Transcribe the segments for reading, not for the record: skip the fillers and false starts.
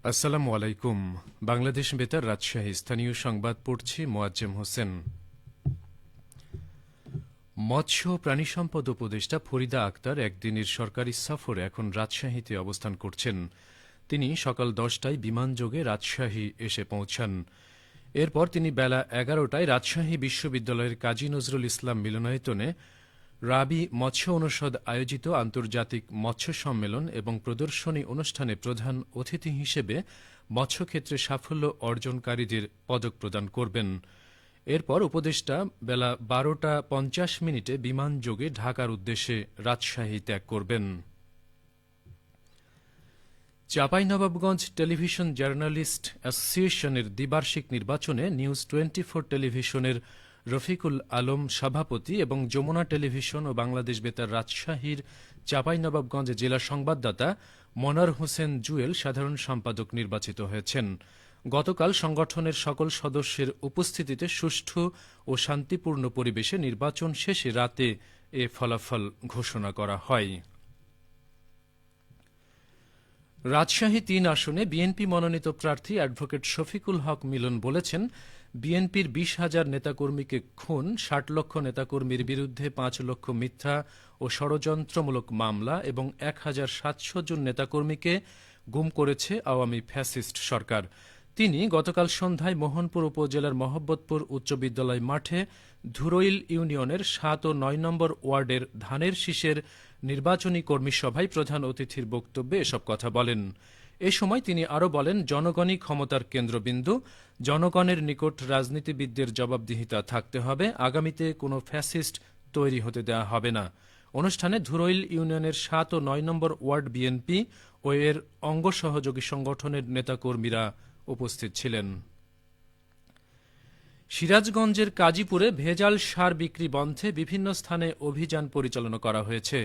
আসসালামু আলাইকুম। বাংলাদেশ বেতার রাজশাহী স্থানীয় সংবাদ পড়ছি মোয়াজ্জেম হোসেন। মৎস্য ও প্রাণিসম্পদ উপদেষ্টা ফরিদা আক্তার একদিনের সরকারি সফরে এখন রাজশাহীতে অবস্থান করছেন। তিনি সকাল 10টায় বিমানযোগে রাজশাহী এসে পৌঁছান। এরপর তিনি বেলা 11টায় রাজশাহী বিশ্ববিদ্যালয়ের কাজী নজরুল ইসলাম মিলনায়তনে রাবি মৎস্য অনুষদ আয়োজিত আন্তর্জাতিক মৎস্য সম্মেলন এবং প্রদর্শনী অনুষ্ঠানে প্রধান অতিথি হিসেবে মৎস্যক্ষেত্রে সাফল্য অর্জনকারীদের পদক প্রদান করবেন। এরপর উপদেষ্টা বেলা 12:50 বিমানযোগে ঢাকার উদ্দেশ্যে রাজশাহী ত্যাগ করবেন। চাঁপাইনবাবগঞ্জ টেলিভিশন জার্নালিস্ট অ্যাসোসিয়েশনের দ্বিবার্ষিক নির্বাচনে নিউজ 24 টেলিভিশনের রফিকুল আলম সভাপতি এবং যমুনা টেলিভিশন ও বাংলাদেশ বেতার রাজশাহীর চাঁপাইনবাবগঞ্জ জেলা সংবাদদাতা মনার হোসেন জুয়েল সাধারণ সম্পাদক নির্বাচিত হয়েছেন। গতকাল সংগঠনের সকল সদস্যের উপস্থিতিতে সুষ্ঠু ও শান্তিপূর্ণ পরিবেশে নির্বাচন শেষে রাতে এ ফলাফল ঘোষণা করা হয়। রাজশাহী ৩ আসনে বিএনপি মনোনীত প্রার্থী অ্যাডভোকেট শফিকুল হক মিলন বলেছেন, বিএনপির 20,000 নেতাকর্মীকে খুন, 60 লক্ষ নেতাকর্মীর বিরুদ্ধে 5 লক্ষ মিথ্যা ও ষড়যন্ত্রমূলক মামলা এবং 1,700 জন নেতাকর্মীকে গুম করেছে আওয়ামী ফ্যাসিস্ট সরকার। তিনি গতকাল সন্ধ্যায় মোহনপুর উপজেলার মহব্বতপুর উচ্চ বিদ্যালয় মাঠে ধুরইল ইউনিয়নের 7 ও 9 নম্বর ওয়ার্ডের ধানের শীষের নির্বাচনী কর্মী সভায় প্রধান অতিথির বক্তব্যে এসব কথা বলেন। এ সময় তিনি আরও বলেন, জনগণই ক্ষমতার কেন্দ্রবিন্দু, জনগণের নিকট রাজনীতিবিদদের জবাবদিহিতা থাকতে হবে, আগামীতে কোনো ফ্যাসিস্ট তৈরি হতে দেওয়া হবে না। অনুষ্ঠানে ধুরইল ইউনিয়নের 7 ও 9 নম্বর ওয়ার্ড বিএনপি ও এর অঙ্গ সহযোগী সংগঠনের নেতাকর্মীরা উপস্থিত ছিলেন। সিরাজগঞ্জের কাজীপুরে ভেজাল সার বিক্রি বন্ধে বিভিন্ন স্থানে অভিযান পরিচালনা করা হয়েছে।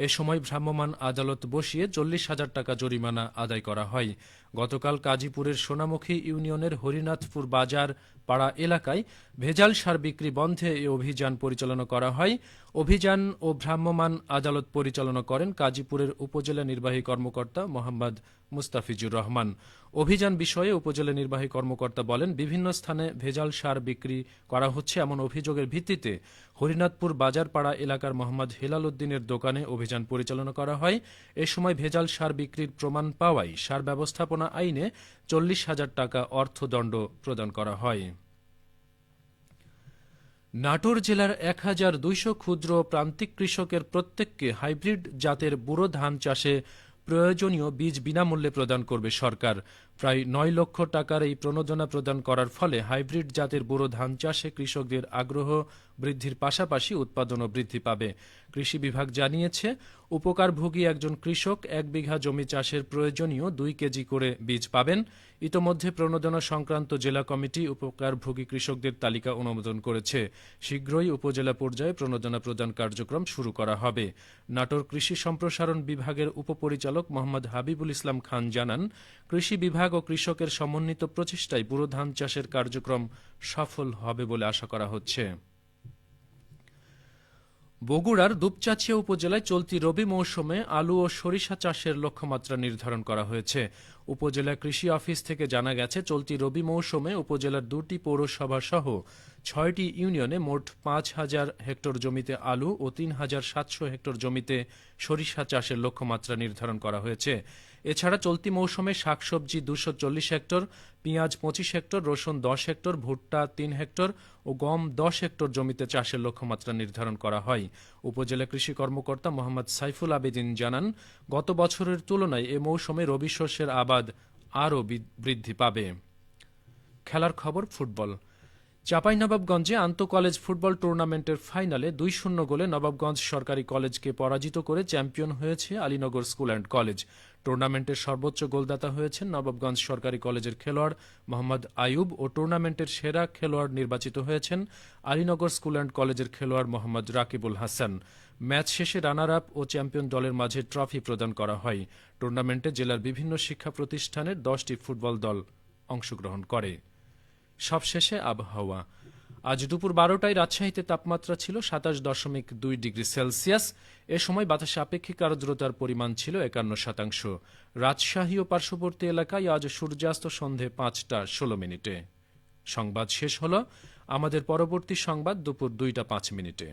এ সময় ভ্রাম্যমাণ আদালত বসিয়ে 40,000 টাকা জরিমানা আদায় করা হয়। গতকাল কাজীপুরের সোনামুখী ইউনিয়নের হরিনাথপুর বাজার পাড়া এলাকায় ভেজাল সার বিক্রি বন্ধে এ অভিযান পরিচালনা করা হয়। অভিযান ও ভ্রাম্যমাণ আদালত পরিচালনা করেন কাজীপুরের উপজেলা নির্বাহী কর্মকর্তা মোহাম্মদ মুস্তাফিজুর রহমান। অভিযান বিষয়ে উপজেলা নির্বাহী কর্মকর্তা বলেন, বিভিন্ন স্থানে ভেজাল সার বিক্রি করা হচ্ছে এমন অভিযোগের ভিত্তিতে হরিনাথপুর বাজারপাড়া এলাকার মোহাম্মদ হেলাল উদ্দিনের দোকানে অভিযান পরিচালনা করা হয়। এ সময় ভেজাল সার বিক্রির প্রমাণ পাওয়ায় সার ব্যবস্থাপনা আইনে 40,000 টাকা অর্থদণ্ড প্রদান করা হয়। নাটোর জেলার 1,200 ক্ষুদ্র প্রান্তিক কৃষকের প্রত্যেককে হাইব্রিড জাতের ব্যুরো ধান চাষে প্রয়োজনীয় বীজ বিনামূল্যে প্রদান করবে সরকার। প্রায় 9 লক্ষ টাকার এই প্রণোদনা প্রদান করার ফলে হাইব্রিড জাতের ব্যুরো ধান চাষে কৃষকদের আগ্রহ বৃদ্ধির পাশাপাশি উৎপাদনও বৃদ্ধি পাবে। কৃষি বিভাগ জানিয়েছে, উপকারভোগী একজন কৃষক 1 বিঘা জমি চাষের প্রয়োজনীয় 2 কেজি করে বীজ পাবেন। ইতোমধ্যে প্রণোদনা সংক্রান্ত জেলা কমিটি উপকারভোগী কৃষকদের তালিকা অনুমোদন করেছে। শীঘ্রই উপজেলা পর্যায়ে প্রণোদনা প্রদান কার্যক্রম শুরু করা হবে। নাটোর কৃষি সম্প্রসারণ বিভাগের উপপরিচালক মোহাম্মদ হাবিবুল ইসলাম খান জানান, কৃষি বিভাগ ও কৃষকের সমন্বিত প্রচেষ্টায় ব্যুরো ধান চাষের কার্যক্রম সফল হবে বলে আশা করা হচ্ছে। বগুড়ার দুপচাঁচিয়া উপজেলায় চলতি রবি মৌসুমে আলু ও সরিষা চাষের লক্ষ্যমাত্রা নির্ধারণ করা হয়েছে। উপজেলা কৃষি অফিস থেকে জানা গেছে, চলতি রবি মৌসুমে উপজেলার 2টি পৌরসভা সহ 6টি ইউনিয়নে মোট 5,000 হেক্টর জমিতে আলু ও 3,700 হেক্টর জমিতে সরিষা চাষের লক্ষ্যমাত্রা নির্ধারণ করা হয়েছে। এছাড়া চলতি মৌসুমে শাকসবজি 240 হেক্টর, পেঁয়াজ 25 হেক্টর, রসুন 10 হেক্টর, ভুট্টা 3 হেক্টর ও গম 10 হেক্টর জমিতে চাষের লক্ষ্যমাত্রা নির্ধারণ করা হয়। উপজেলা কৃষি কর্মকর্তা মোহাম্মদ সাইফুল আবেদিন জানান, গত বছরের তুলনায় এ মৌসুমে রবি শস্যের আবাদ আরও বৃদ্ধি পাবে। খেলার খবর ফুটবল। চাঁপাইনবাবগঞ্জে আন্তঃকলেজ ফুটবল টুর্নামেন্টের ফাইনালে 2-0 গোলে নবাবগঞ্জ সরকারি কলেজকে পরাজিত করে চ্যাম্পিয়ন হয়েছে আলীনগর স্কুল অ্যান্ড কলেজ। টুর্নামেন্টের সর্বোচ্চ গোলদাতা হয়েছেন নবাবগঞ্জ সরকারি কলেজের খেলোয়াড় মোহাম্মদ আয়ুব ও টুর্নামেন্টের সেরা খেলোয়াড় নির্বাচিত হয়েছেন আলীনগর স্কুল অ্যান্ড কলেজের খেলোয়াড় মোহাম্মদ রাকিবুল হাসান। ম্যাচ শেষে রানার আপ ও চ্যাম্পিয়ন দলের মাঝে ট্রফি প্রদান করা হয়। টুর্নামেন্টে জেলার বিভিন্ন শিক্ষা প্রতিষ্ঠানের 10টি ফুটবল দল অংশগ্রহণ করে। সবশেষে আবহাওয়া। আজ দুপুর 12টায় রাজশাহীতে তাপমাত্রা ছিল 27.2 ডিগ্রি সেলসিয়াস। এ সময় বাতাসে আপেক্ষিক আর্দ্রতার পরিমাণ ছিল 51%। রাজশাহী ও পার্শ্ববর্তী এলাকায় আজ সূর্যাস্ত সন্ধে 5টা 16 মিনিটে। সংবাদ শেষ হল। আমাদের পরবর্তী সংবাদ দুপুর 2টা 5 মিনিটে।